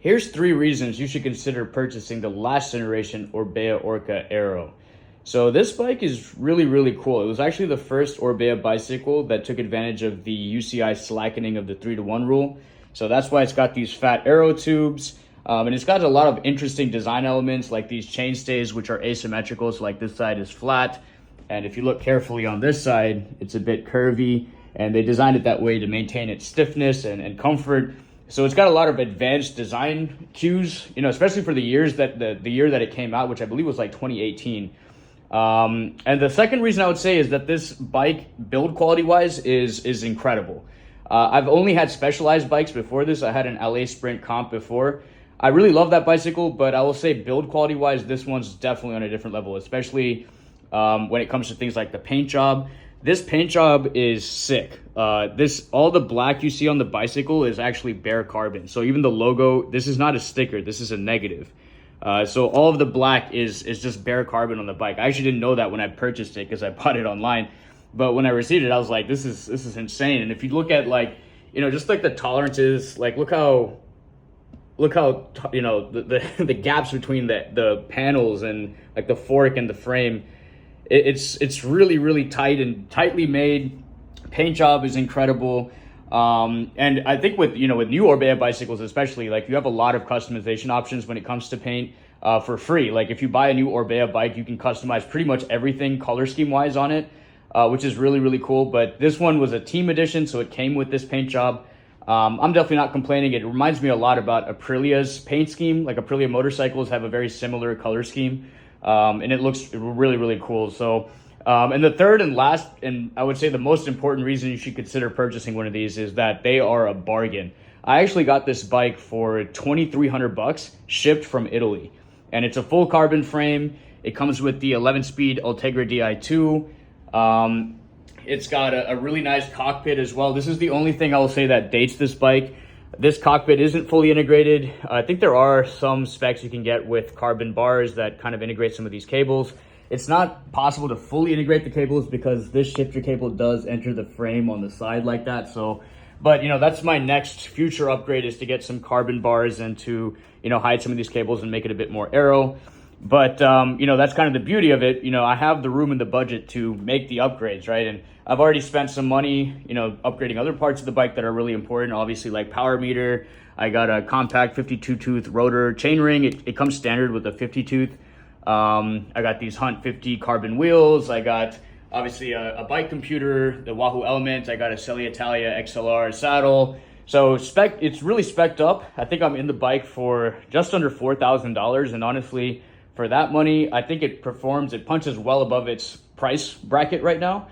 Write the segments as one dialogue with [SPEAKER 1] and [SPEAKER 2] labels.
[SPEAKER 1] Here's 3 reasons you should consider purchasing the last generation Orbea Orca Aero. So this bike is really cool. It was actually the first Orbea bicycle that took advantage of the UCI slackening of the 3-to-1 rule. So that's why it's got these fat aero tubes. And it's got a lot of interesting design elements like these chainstays, which are asymmetrical. So like this side is flat. And if you look carefully on this side, it's a bit curvy. And they designed it that way to maintain its stiffness and comfort. So it's got a lot of advanced design cues, especially for the years that the year that it came out, which I believe was like 2018. And the second reason I would say is that this bike, build quality wise, is incredible. I've only had specialized bikes before this. I had an LA Sprint Comp before. I really love that bicycle, but I will say build quality wise, this one's definitely on a different level, especially when it comes to things like the paint job. This paint job is sick. All the black you see on the bicycle is actually bare carbon. So even the logo, this is not a sticker, this is a negative. So all of the black is just bare carbon on the bike. I actually didn't know that when I purchased it because I bought it online. But when I received it, I was like, this is insane. And if you look at just like the tolerances, like look how the gaps between the panels and like the fork and the frame. It's really tight and tightly made. Paint job is incredible. And I think with new Orbea bicycles especially, like you have a lot of customization options when it comes to paint for free. Like if you buy a new Orbea bike, you can customize pretty much everything color scheme wise on it, which is really cool. But this one was a team edition, so it came with this paint job. I'm definitely not complaining. It reminds me a lot about Aprilia's paint scheme. Like Aprilia motorcycles have a very similar color scheme. And it looks really cool. So, and the third and last, and I would say the most important reason you should consider purchasing one of these is that they are a bargain. I actually got this bike for $2,300 shipped from Italy, and it's a full carbon frame. It comes with the 11-speed Ultegra Di2. It's got a really nice cockpit as well. This is the only thing I will say that dates this bike. This cockpit isn't fully integrated. I think there are some specs you can get with carbon bars that kind of integrate some of these cables. It's not possible to fully integrate the cables because this shifter cable does enter the frame on the side like that. So, but that's my next future upgrade, is to get some carbon bars and to, hide some of these cables and make it a bit more aero. But, that's kind of the beauty of it. I have the room and the budget to make the upgrades, right? And I've already spent some money, upgrading other parts of the bike that are really important, obviously, like power meter. I got a compact 52-tooth rotor chainring. It comes standard with a 50-tooth. I got these Hunt 50 carbon wheels. I got, obviously, a bike computer, the Wahoo Element. I got a Selle Italia XLR saddle. So it's really spec'd up. I think I'm in the bike for just under $4,000. And honestly, for that money, I think it punches well above its price bracket right now.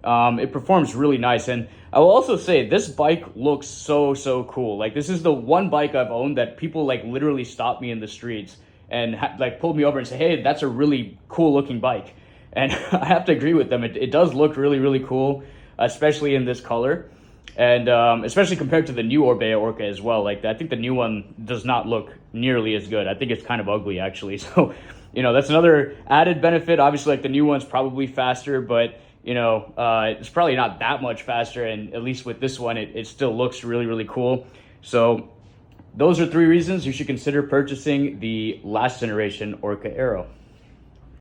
[SPEAKER 1] It performs really nice. And I will also say this bike looks so cool. Like this is the one bike I've owned that people like literally stop me in the streets and pulled me over and say, hey, that's a really cool looking bike. And I have to agree with them. It does look really cool, especially in this color. And especially compared to the new Orbea Orca as well. Like I think the new one does not look nearly as good. I think it's kind of ugly actually. So, that's another added benefit. Obviously, like the new one's probably faster, but it's probably not that much faster. And at least with this one, it still looks really cool. So those are 3 reasons you should consider purchasing the last generation Orca Aero.